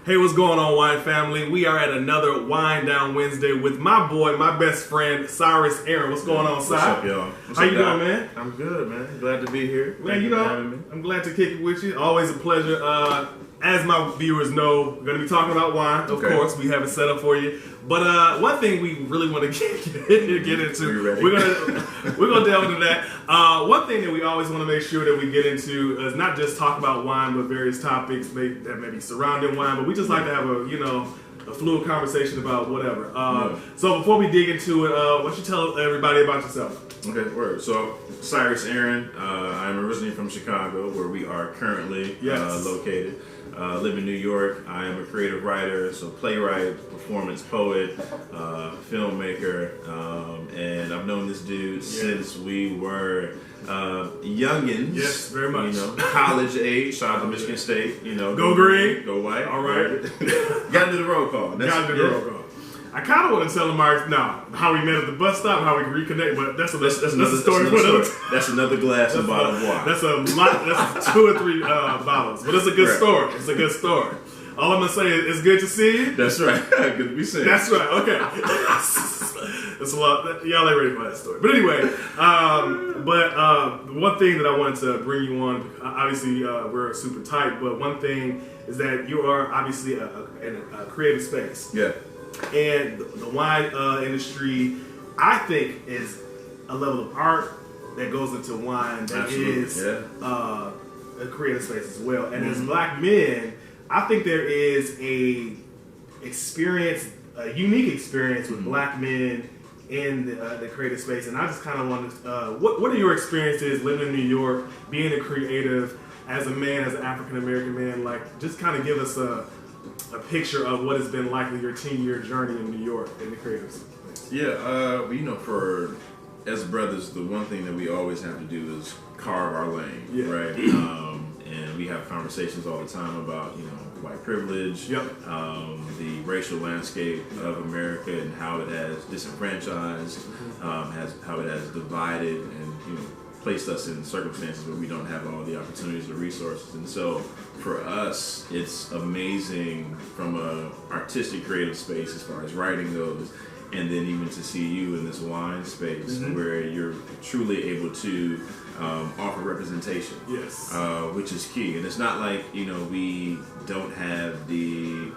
Hey, what's going on, Wine Family? We are at another Wine Down Wednesday with my boy, my best friend, Cyrus Aaron. What's going on, Cy? What's up, y'all? How you doing, man? I'm good, man. Glad to be here. Man, you know, I'm glad to kick it with you. Always a pleasure. As my viewers know, we're going to be talking about wine. Of course, we have it set up for you. But one thing we really want to get into, we're gonna delve into that. One thing that we always want to make sure that we get into is not just talk about wine, but various topics that may be surrounding wine. But we just like to have a fluid conversation about whatever. So before we dig into it, why don't you tell everybody about yourself? Okay, word. So, Cyrus Aaron. I'm originally from Chicago, where we are currently located. Live in New York. I am a creative writer, so playwright, performance poet, filmmaker, and I've known this dude since we were youngins. Yes, very much. You know, college age. Shout out to Michigan State. You know, go green, go white. All right. Got to do the roll call. Got to do the roll call. I kind of want to tell them how we met at the bus stop, how we reconnect, but that's another story. That's another glass and bottle of wine. That's a lot. That's 2 or 3 bottles, but it's a good story. It's a good story. All I'm gonna say is it's good to see you. That's right. Good to be seen. That's right. Okay. That's a lot. Y'all ain't ready for that story. But anyway, one thing that I wanted to bring you on, obviously we're super tight, but one thing is that you are obviously in a creative space. Yeah. And the wine industry, I think, is a level of art that goes into wine that is a creative space as well. And as black men, I think there is a unique experience with black men in the creative space. And I just kind of want to, what are your experiences living in New York, being a creative, as a man, as an African-American man? Like, just kind of give us a picture of what it's been like with your 10-year journey in New York in the creative space. Yeah, for as brothers, the one thing that we always have to do is carve our lane, right? And we have conversations all the time about, white privilege, the racial landscape of America and how it has disenfranchised, how it has divided and, placed us in circumstances where we don't have all the opportunities or resources. And so for us, it's amazing from a artistic creative space as far as writing goes, and then even to see you in this wine space where you're truly able to offer representation, which is key. And it's not like, we don't have the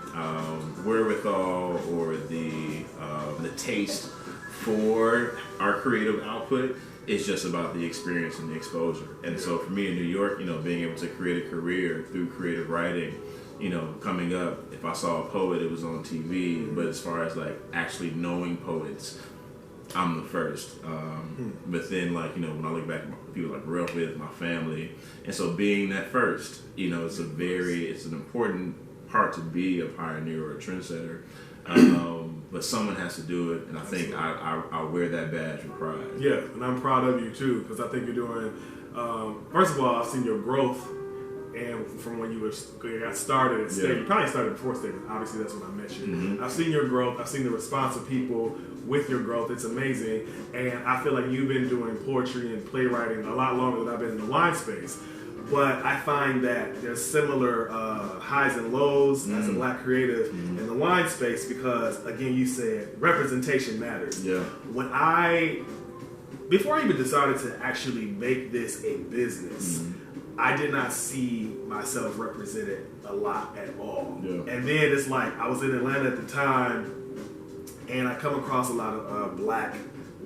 wherewithal or the taste for our creative output. It's just about the experience and the exposure. And so for me in New York, being able to create a career through creative writing, coming up, if I saw a poet, it was on TV. But as far as like actually knowing poets, I'm the first. But then when I look back at people I grew up with, my family, and so being that first, it's an important part to be a pioneer or a trendsetter. But someone has to do it, and I think I wear that badge with pride. Yeah, and I'm proud of you too, because I think you're doing. First of all, I've seen your growth, and from when you got started at State, you probably started before State. Obviously, that's when I met you. I've seen your growth. I've seen the response of people with your growth. It's amazing, and I feel like you've been doing poetry and playwriting a lot longer than I've been in the wine space. But I find that there's similar highs and lows as a black creative in the wine space because, again, you said representation matters. Yeah. Before I even decided to actually make this a business, I did not see myself represented a lot at all. Yeah. And then it's like I was in Atlanta at the time, and I come across a lot of black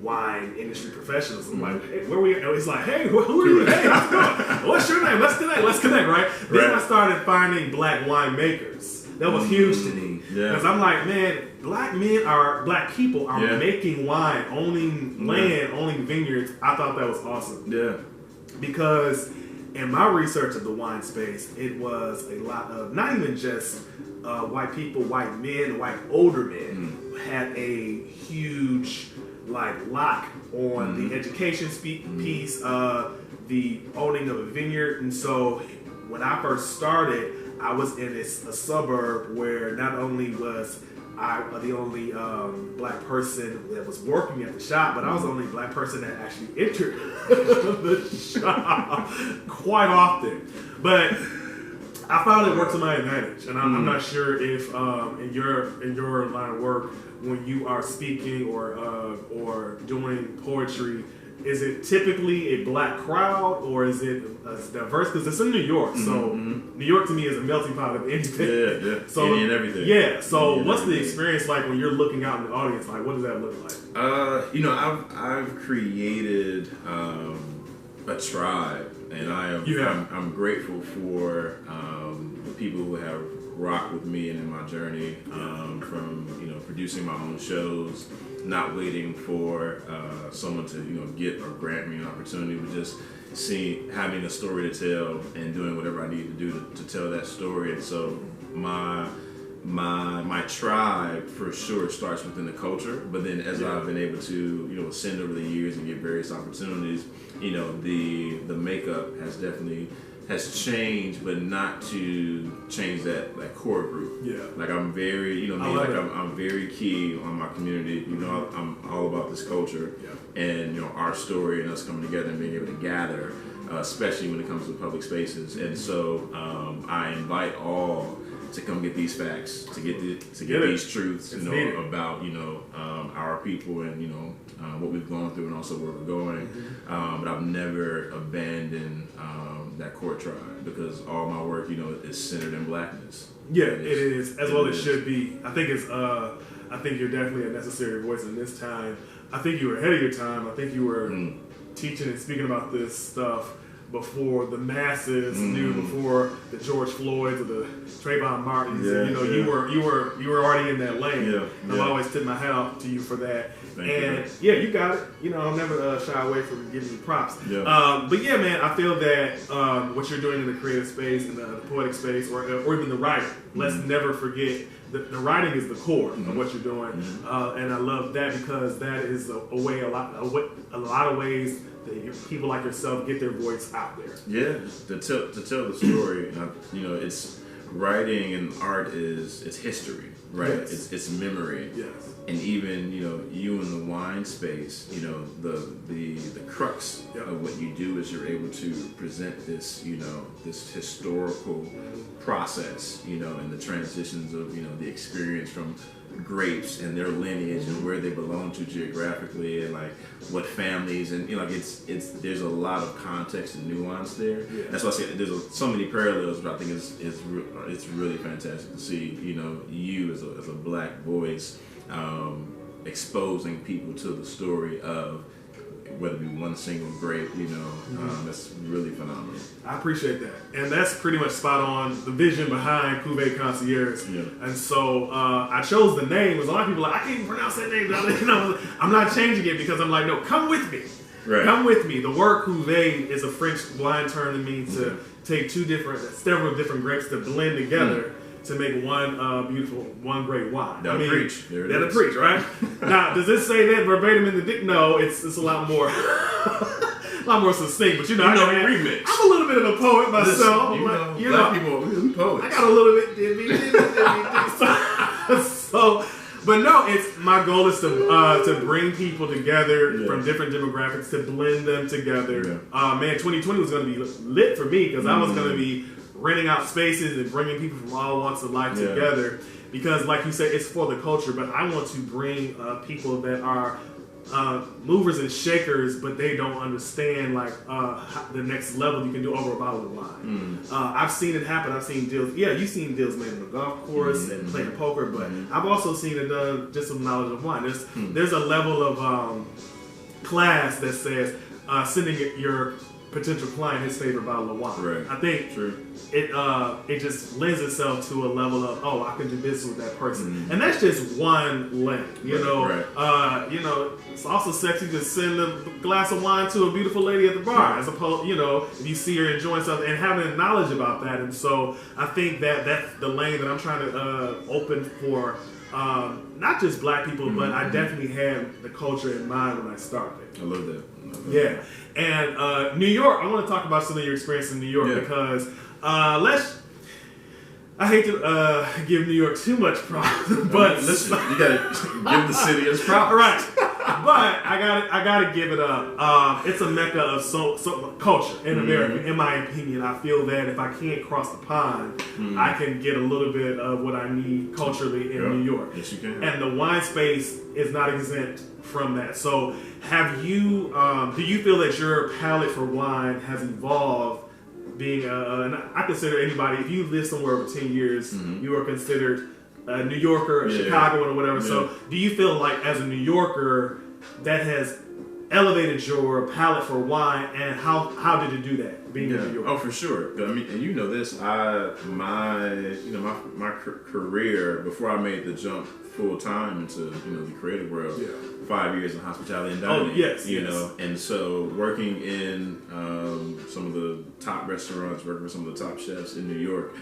wine industry professionals. I'm like, hey, where we? And it's like, hey, who are you? Hey, how's it going? What's your name? Let's connect, right? Then I started finding black winemakers. That was huge to me because I'm like, man, black people are making wine, owning land, owning vineyards. I thought that was awesome. Yeah, because in my research of the wine space, it was a lot of not even just white people, white men, white older men had a huge lock on the education piece, the owning of a vineyard. And so when I first started, I was in a suburb where not only was I the only black person that was working at the shop, but I was the only black person that actually entered the shop quite often. But I found it worked to my advantage, and I'm not sure if in your line of work, when you are speaking or doing poetry, is it typically a black crowd or is it diverse? Because it's in New York, so New York to me is a melting pot of anything. Yeah. So and everything. Yeah. So what's the experience like when you're looking out in the audience? Like, what does that look like? I've created a tribe, and I'm grateful for the people who have rocked with me and in my journey, from producing my own shows, not waiting for someone to get or grant me an opportunity, but just having a story to tell and doing whatever I need to do to tell that story. And so my tribe for sure starts within the culture, but then as I've been able to ascend over the years and get various opportunities, the makeup has changed, but not to change that core group. Yeah. Like I'm very, I'm very key on my community. I'm all about this culture, and our story and us coming together and being able to gather, especially when it comes to public spaces. And so I invite all to come get these facts, to get these truths, about our people and what we've gone through and also where we're going. But I've never abandoned that core tribe, because all my work, is centered in blackness. Yeah, it is, as well it should be. I think I think you're definitely a necessary voice in this time. I think you were ahead of your time. I think you were teaching and speaking about this stuff before the masses knew, before the George Floyds or the Trayvon Martins. You were already in that lane. And I've always tipped my hat off to you for that. You got it. I'll never shy away from giving you props. But yeah, man, I feel that what you're doing in the creative space, in the poetic space, or even the writing, let's never forget the writing is the core of what you're doing. And I love that, because that is a lot of ways that people like yourself get their voice out there. Yeah, to tell the story. It's writing and art it's history, right? Yes. It's memory. Yes. And even you in the wine space, the crux of what you do is you're able to present this this historical process, and the transitions of the experience from grapes and their lineage and where they belong to geographically, and what families, and there's a lot of context and nuance there. That's why I say there's so many parallels, but I think it's really fantastic to see you as a black voice exposing people to the story of whether it be one single grape, that's really phenomenal. I appreciate that. And that's pretty much spot on the vision behind Cuvée Concierge. And so I chose the name, because a lot of people are like, I can't even pronounce that name. I'm not changing it, because I'm like, no, come with me. Right. Come with me. The word Cuvée is a French wine term that means to take several different grapes to blend together to make one great wine. That'll preach. That'll preach, right? Now, does this say that verbatim in the dick? No, it's a lot more, succinct. But remix. I'm a little bit of a poet myself. Listen, black people, we're poets. I got a little bit. But no, my goal is to bring people together from different demographics, to blend them together. 2020 was going to be lit for me, because I was going to be renting out spaces and bringing people from all walks of life together, because like you said, it's for the culture, but I want to bring people that are movers and shakers, but they don't understand the next level you can do over a bottle of wine. I've seen it happen. I've seen deals. Yeah, you've seen deals made on the golf course and playing poker, but I've also seen it done just with knowledge of wine. There's a level of class that says sending your potential client his favorite bottle of wine. Right. I think it just lends itself to a level of, I can do business with that person, and that's just one lane. It's also sexy to send a glass of wine to a beautiful lady at the bar, as opposed, if you see her enjoying something and having knowledge about that. And so I think that's the lane that I'm trying to open for. Not just black people, but I definitely had the culture in mind when I started. I love that. Yeah. And New York, I want to talk about some of your experience in New York, because I hate to give New York too much props, but listen, you gotta give the city its props. Right. I gotta give it up. It's a mecca of so culture in America. In my opinion, I feel that if I can't cross the pond, I can get a little bit of what I need culturally in New York. Yes, you can. And the wine space is not exempt from that. So, have you? Do you feel that your palate for wine has evolved? Being and I consider anybody, if you live somewhere over 10 years, you are considered a New Yorker, a Chicagoan, or whatever. Yeah. So, do you feel like as a New Yorker that has elevated your palate for wine, and how did it do that? Being in New York. Oh, for sure. I mean, and you know this. My career before I made the jump full time into the creative world. 5 years in hospitality and dining. Oh, yes. You know, and so working in some of the top restaurants, working with some of the top chefs in New York.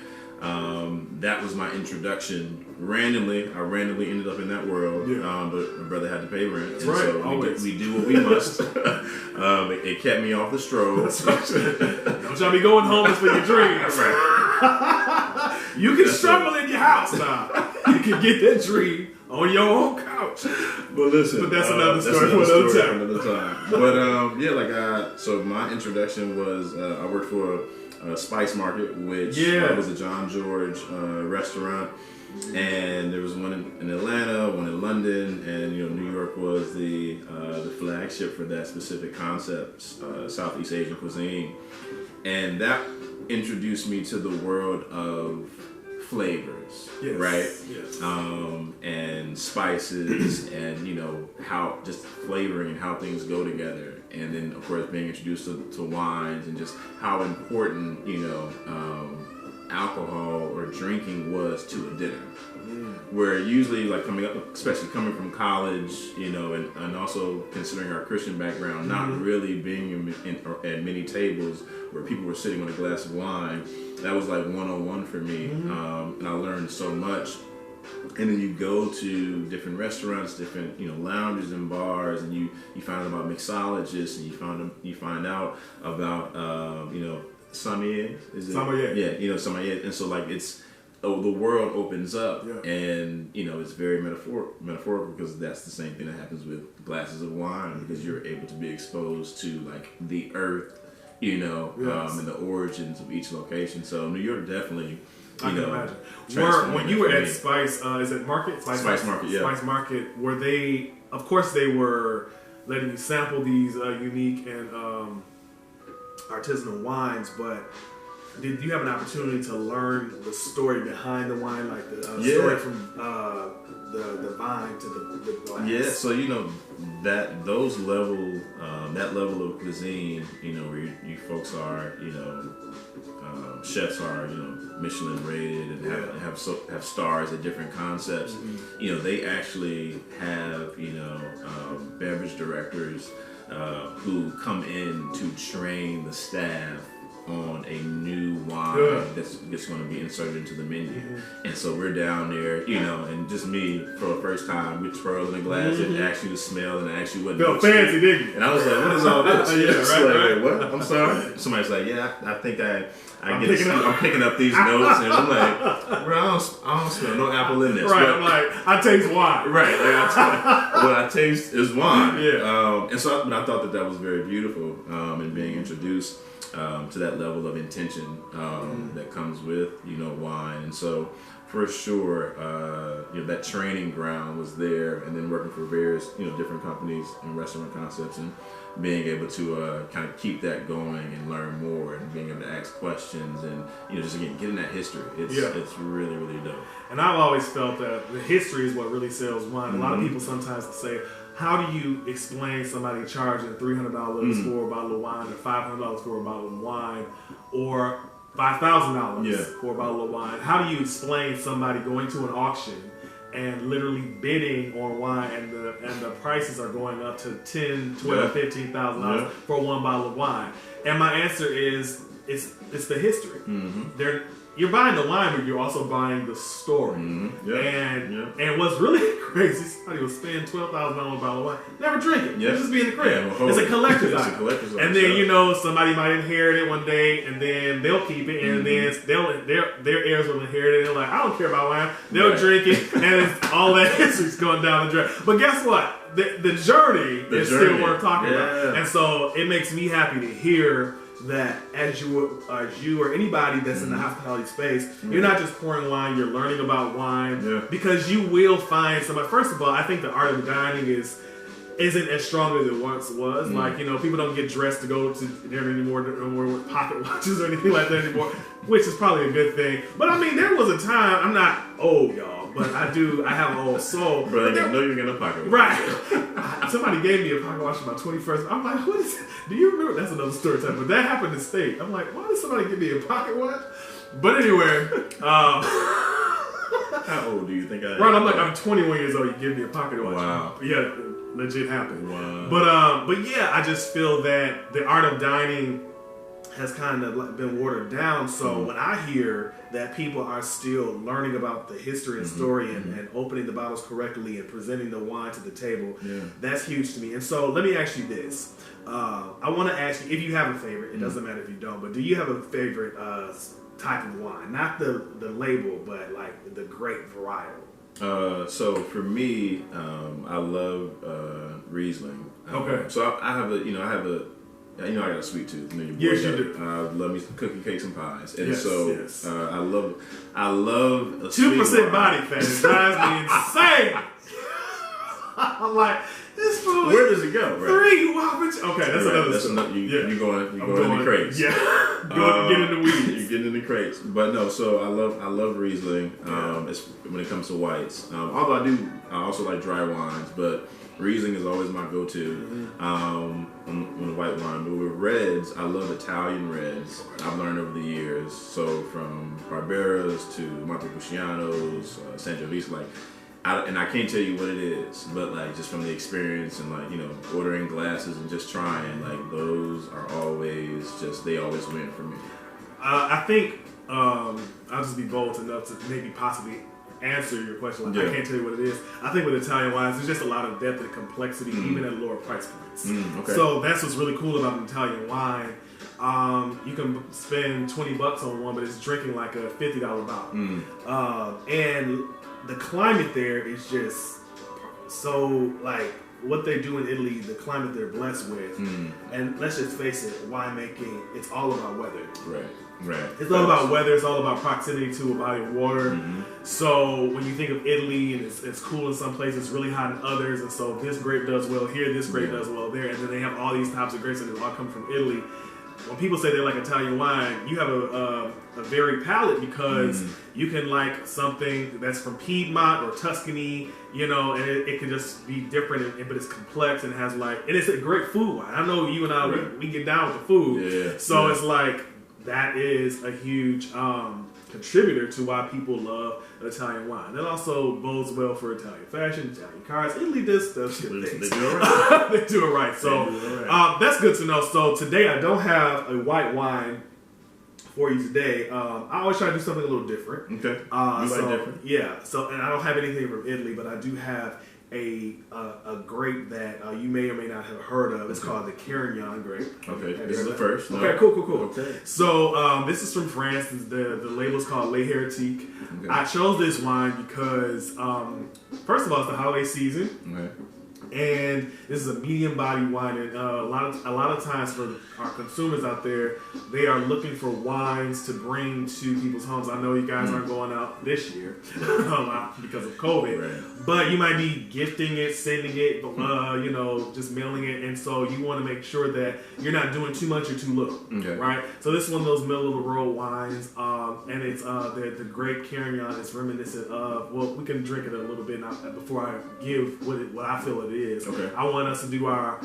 That was my introduction. I randomly ended up in that world, but my brother had to pay rent. That's right. So we do what we must. It kept me off the stroll. Don't y'all be going homeless for your dreams. Right. You can struggle in your house now. You can get that dream on your own couch. But listen, but that's another story for another time. But so my introduction was I worked for Spice Market, which was a John George restaurant, and there was one in Atlanta, one in London, and New York was the flagship for that specific concept, Southeast Asian cuisine, and that introduced me to the world of flavors, right? Yes. And spices, and how just flavoring and how things go together. And then, of course, being introduced to wines and just how important, alcohol or drinking was to a dinner. Where usually, like especially coming from college, and also considering our Christian background, not really being at many tables where people were sitting with a glass of wine, that was like 101 for me. And I learned so much. And then you go to different restaurants, different lounges and bars, and you find out about mixologists, and you find out about sommelier. Is it? Sommelier. Yeah, sommelier. And so the world opens up, and it's very metaphorical because that's the same thing that happens with glasses of wine, because you're able to be exposed to like the earth, and the origins of each location. So New York definitely. I can imagine. When you were at Spice, is it Market? Spice Market, yeah. Spice Market, were they, of course they were letting you sample these unique and artisanal wines, but did you have an opportunity to learn the story behind the wine, like the story from the vine to the glass? Yeah, so that level of cuisine, where you folks are, chefs are, Michelin rated and have stars at different concepts. They actually have beverage directors who come in to train the staff on a new wine that's going to be inserted into the menu. And so we're down there, and just me for the first time, we twirling a glass and asked you to smell and asked you what felt fancy, didn't you? And I was like, what is all this? Right. What? I'm sorry. Somebody's like, I think I'm picking up these notes, and I'm like, bro, I don't smell no apple in this. Right, I'm like, I taste wine. Right, what I taste is wine. Yeah. And so I thought that was very beautiful, and being introduced to that level of intention that comes with wine. And so for sure that training ground was there, and then working for various different companies and restaurant concepts, and being able to kind of keep that going and learn more, and being able to ask questions, and just again getting that history. It's really, really dope. And I've always felt that the history is what really sells wine. A lot of people sometimes say, how do you explain somebody charging $300 for a bottle of wine, or $500 for a bottle of wine, or $5,000 for a bottle of wine? How do you explain somebody going to an auction and literally bidding on wine, and the prices are going up to $10,000, $12,000, $15,000 for one bottle of wine? And my answer is, it's the history. you're buying the wine, but you're also buying the story. Mm-hmm. Yeah. And what's really crazy, somebody will spend $12,000 on a bottle of wine, never drink it. Yeah. It'll just be in the crib. Yeah, it's a collector's item. item. It's a collector's item. And then, you know, somebody might inherit it one day, and then they'll keep it, and then their heirs will inherit it. They're like, I don't care about wine. They'll drink it, and it's all that history's going down the drain. But guess what? The journey is still worth talking about. And so it makes me happy to hear that as you or anybody that's in the hospitality space, you're not just pouring wine, you're learning about wine, because you will find somebody. First of all, I think the art of dining isn't as strong as it once was. Like, you know, people don't get dressed to go to dinner anymore with pocket watches or anything like that anymore, which is probably a good thing. But I mean, there was a time, I'm not old, y'all, but I have an old soul. But I didn't know you were getting a pocket watch. Right. Somebody gave me a pocket watch for my 21st. I'm like, what is it? Do you remember? That's another story time. But that happened in state. I'm like, why did somebody give me a pocket watch? But anyway, how old do you think I am? Right, I'm 21 years old. You give me a pocket watch. Wow. Yeah, legit happened. Wow. But yeah, I just feel that the art of dining has kind of been watered down. So when I hear that people are still learning about the history and story and opening the bottles correctly and presenting the wine to the table, that's huge to me. And so let me ask you this. I want to ask you, if you have a favorite, it doesn't matter if you don't, but do you have a favorite type of wine? Not the label, but like the grape varietal. So for me, I love Riesling. Okay. So I have I got a sweet tooth. You know, yes, you do. I love me some cookie cakes and pies, and yes. I love a 2% body fat. It drives me insane. I'm like, this food. Where does it go? Right? 3 whoppers. Okay, that's another story. You're going in the crates. Yeah, get in the weeds. You're getting in the crates. But no, so I love Riesling. When it comes to whites, although I also like dry wines, but Riesling is always my go-to on the white wine. But with reds, I love Italian reds. I've learned over the years. So from Barberas to Montepulcianos, Sangiovese, and I can't tell you what it is, but like just from the experience and like, you know, ordering glasses and just trying, like those are they always win for me. I think I'll just be bold enough to maybe possibly answer your question. I can't tell you what it is. I think with Italian wines, there's just a lot of depth and complexity, even at lower price points. Okay. So that's what's really cool about an Italian wine. You can spend $20 on one, but it's drinking like a $50 bottle. And the climate there is just so like what they do in Italy, the climate they're blessed with. And let's just face it, winemaking, it's all about weather. Right. It's all about weather. It's all about proximity to a body of water. So when you think of Italy, and it's cool in some places, it's really hot in others, and so this grape does well here, this grape does well there, and then they have all these types of grapes and they all come from Italy. When people say they like Italian wine, you have a varied palate because you can like something that's from Piedmont or Tuscany, you know, and it can just be different, but it's complex and has and it's a great food wine. I know you and I, we get down with the food. So it's like, that is a huge contributor to why people love Italian wine. That also bodes well for Italian fashion, Italian cars. Italy does things. They do it right. They do it right. So that's good to know. So today I don't have a white wine for you today. I always try to do something a little different. Okay. Different? Yeah. So, and I don't have anything from Italy, but I do have a grape that you may or may not have heard of. It's called the Carignan grape. Okay, this is the first. No. Okay, cool. Okay. So this is from France. The label is called Les Heretiques. Okay. I chose this wine because first of all, it's the holiday season. Okay. And this is a medium body wine, and a lot of times for our consumers out there, they are looking for wines to bring to people's homes. I know you guys aren't going out this year because of COVID, but you might be gifting it, sending it, you know, just mailing it, and so you want to make sure that you're not doing too much or too little, right? So this is one of those middle of the road wines, and it's the grape Carignan is reminiscent of. Well, we can drink it a little bit before I give what I feel it is. Okay. I want us to do our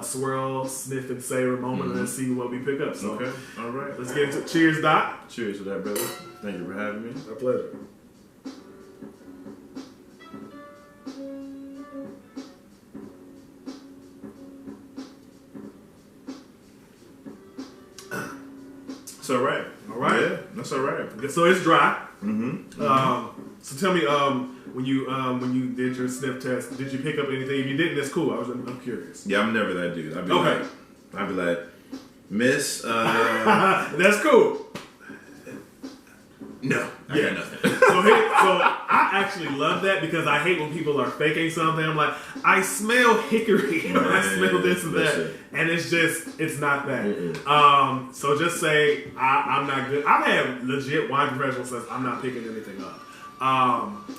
swirl, sniff, and savor moment and then see what we pick up. So, okay. All right. Let's get into it. Cheers, Doc. Cheers to that, brother. Thank you for having me. My pleasure. So, right. All right. Yeah, That's all right. So it's dry. So tell me, when you did your sniff test, did you pick up anything? If you didn't, that's cool. I'm curious. Yeah, I'm never that dude. I'd be like, Miss. That's cool. No, I got nothing. So I actually love that because I hate when people are faking something. I'm like, I smell hickory. I smell this and that. And it's not that. So just say, I'm not good. I've had legit wine professionals say, I'm not picking anything up.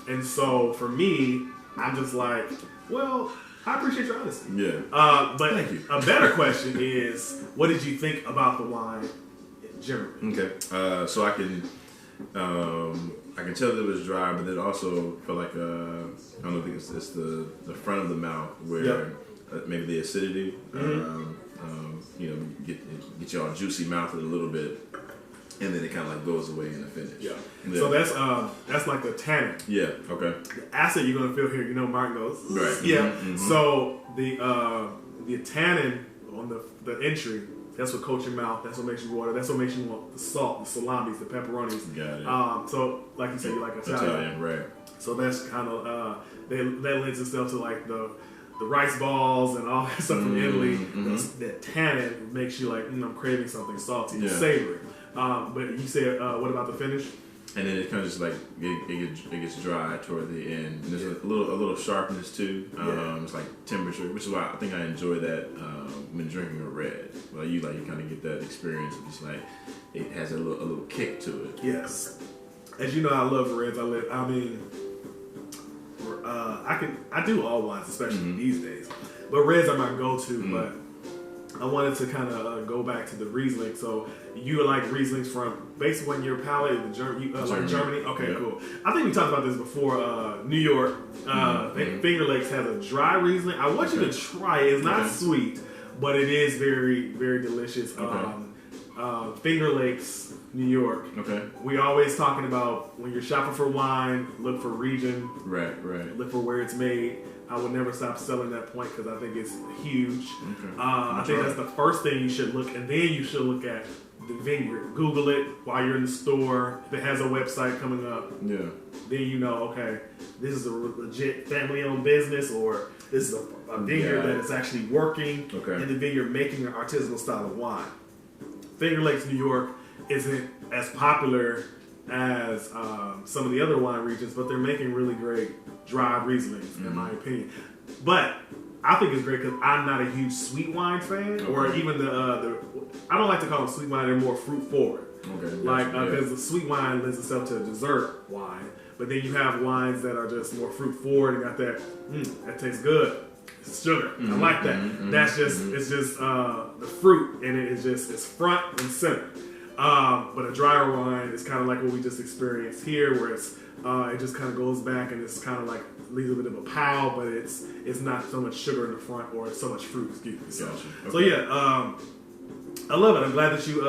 And so for me, I'm just like, well, I appreciate your honesty. Yeah. But thank you. A better question is, what did you think about the wine generally? Okay. So I can tell that it was dry, but it also felt like I don't think it's the front of the mouth where maybe the acidity, get your juicy mouth a little bit, and then it kind of like goes away in the finish. Yeah. So that's like the tannin. Yeah. Okay. The acid you're gonna feel here, Martin goes. Right. Yeah. So the tannin on the entry. That's what coats your mouth. That's what makes you water. That's what makes you want the salt, the salamis, the pepperonis. Got it. So, like you said, you like Italian. Right. So that's kind of that lends itself to like the rice balls and all that stuff from Italy. That tannin makes you like, I'm craving something salty, and savory. But you said, what about the finish? And then it kind of just like it gets dry toward the end. And there's a little sharpness too. It's like temperature, which is why I think I enjoy that when drinking a red. Well, you kind of get that experience. It's like it has a little kick to it. Yes, as you know, I love reds. I do all wines, especially these days. But reds are my go-to. But I wanted to kind of go back to the Riesling. So you like Rieslings from based on your palate, like Germany. Okay, cool. I think we talked about this before. New York, Finger Lakes has a dry Riesling. I want you to try it. It's not sweet, but it is very, very delicious. Finger Lakes, New York. Okay. We always talking about when you're shopping for wine, look for region. Right. Look for where it's made. I would never stop selling that point because I think it's huge. Okay. I think that's the first thing you should look, and then you should look at the vineyard. Google it while you're in the store. If it has a website coming up, then you know, okay, this is a legit family-owned business, or this is a vineyard that is actually working in the vineyard making an artisanal style of wine. Finger Lakes, New York isn't as popular as some of the other wine regions, but they're making really great dry Rieslings, in my opinion. But I think it's great because I'm not a huge sweet wine fan, or even the I don't like to call them sweet wine. They're more fruit forward. Because the sweet wine lends itself to a dessert wine, but then you have wines that are just more fruit forward and got that that tastes good. It's sugar. I like that. That's just it's just the fruit, and it's front and center. But a drier wine is kind of like what we just experienced here, where it just kind of goes back and it's kind of like leaves a bit of a pow, but it's not so much sugar in the front or so much fruit. Excuse me. So I love it. I'm glad that you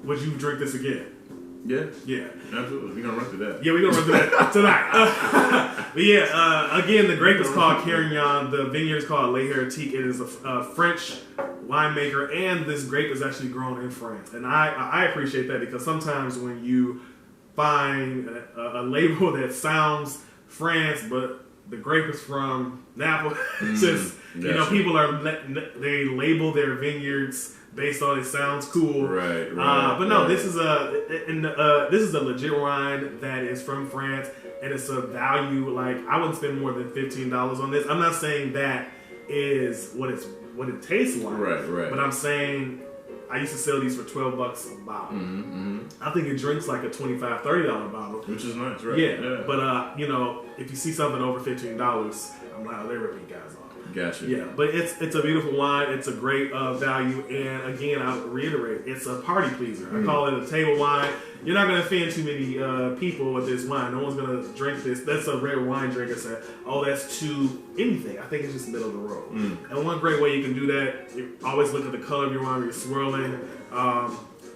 would you drink this again? Yeah, absolutely. We're gonna run through that. Yeah, we're gonna run through that tonight. But again, the grape is called Carignan. The vineyard is called Les Héritiques. It is a French winemaker, and this grape is actually grown in France. And I appreciate that because sometimes when you find a label that sounds France, but the grape is from Naples, it's just people they label their vineyards based on it sounds cool, right? But no, this is a legit wine that is from France, and it's a value. Like I wouldn't spend more than $15 on this. I'm not saying that is what it tastes like, right. But I'm saying I used to sell these for $12 a bottle. I think it drinks like a $25, $30 bottle, which is nice, right? Yeah. But if you see something over $15, I'm like, oh, they're ripping guys off. Gotcha. Yeah, but it's a beautiful wine. It's a great value, and again, I'll reiterate, it's a party pleaser. I call it a table wine. You're not going to offend too many people with this wine. No one's going to drink this. That's a rare wine drinker say, oh, that's too anything. I think it's just middle of the road. And one great way you can do that, you always look at the color of your wine when you're swirling.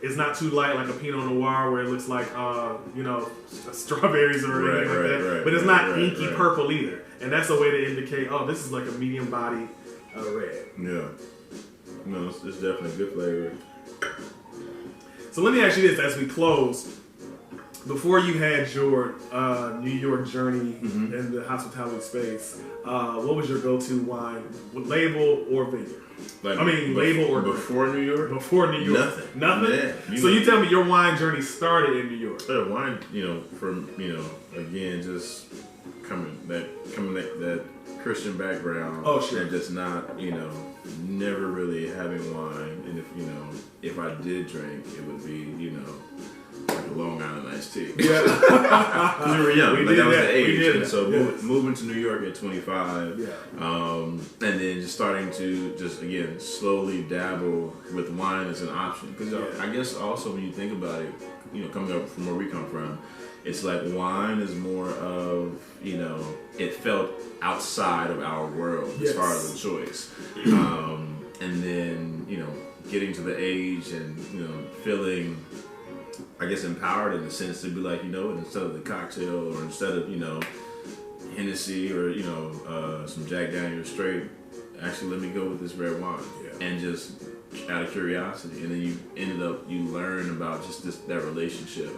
It's not too light like a Pinot Noir where it looks like strawberries or anything like that. But it's not inky purple either. And that's a way to indicate, oh, this is like a medium body red. Yeah. No, it's definitely a good flavor. So let me ask you this as we close. Before you had your New York journey in the hospitality space, what was your go-to wine, label or vineyard? Like, label or before New York? Before New York, nothing. Yeah, So you tell me your wine journey started in New York. Wine, from again, just coming that Christian background. Oh, sure. And just not, never really having wine. And if I did drink, it would be, like a Long Island iced tea. Yeah. Because we were young. That was the age. And so moving to New York at 25. Yeah. And then just starting to again, slowly dabble with wine as an option. Because I guess also when you think about it, coming up from where we come from, it's like wine is more of, it felt outside of our world as far as a choice. And then, getting to the age and, feeling, I guess, empowered in the sense to be like, instead of the cocktail or instead of, Hennessy or, some Jack Daniel's straight, actually let me go with this red wine. Yeah. And just out of curiosity. And then you learn about just that relationship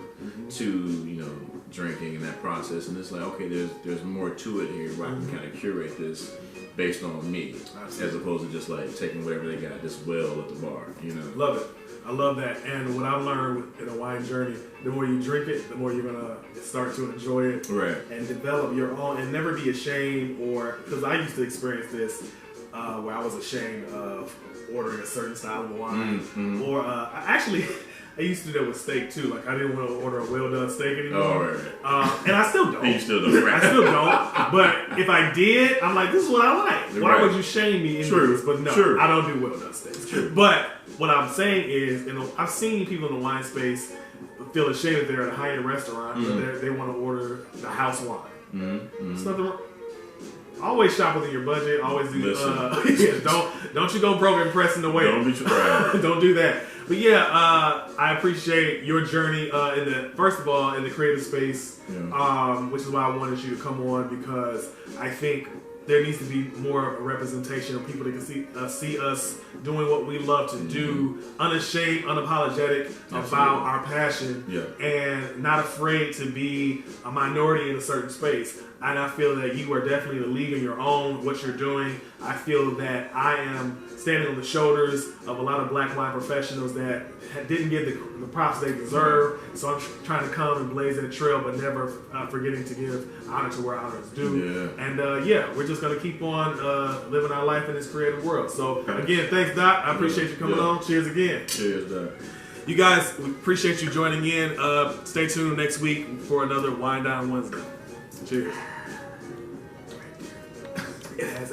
to, drinking and that process. And it's like, okay, there's more to it here where I can kind of curate this based on me, as opposed to just like taking whatever they got just well at the bar, Love it. I love that. And what I've learned in a wine journey, the more you drink it, the more you're going to start to enjoy it. Right. And develop your own, and never be ashamed because I used to experience this where I was ashamed of ordering a certain style of wine. Or I used to do that with steak too. Like I didn't want to order a well done steak anymore. Oh, right. And I still don't. You still don't. Right. I still don't. But if I did, I'm like, this is what I like. Why would you shame me into this? But no, I don't do well done steaks. But what I'm saying is, I've seen people in the wine space feel ashamed if they're at a high-end restaurant but they want to order the house wine. There's nothing wrong. Always shop within your budget. Always do. Don't you go broke impressing the waiter. Don't be surprised. Don't do that. But I appreciate your journey first of all in the creative space, which is why I wanted you to come on, because I think there needs to be more representation of people that can see us doing what we love to do, unashamed, unapologetic about our passion, and not afraid to be a minority in a certain space. And I feel that you are definitely the league in your own, what you're doing. I feel that I am standing on the shoulders of a lot of black wine professionals that didn't get the props they deserve. So I'm trying to come and blaze that trail, but never forgetting to give honor to where honor is due. Yeah. And we're just going to keep on living our life in this creative world. So again, thanks, Doc. I appreciate you coming on. Cheers again. Cheers, Doc. You guys, we appreciate you joining in. Stay tuned next week for another Wine Down Wednesday. Cheers. It has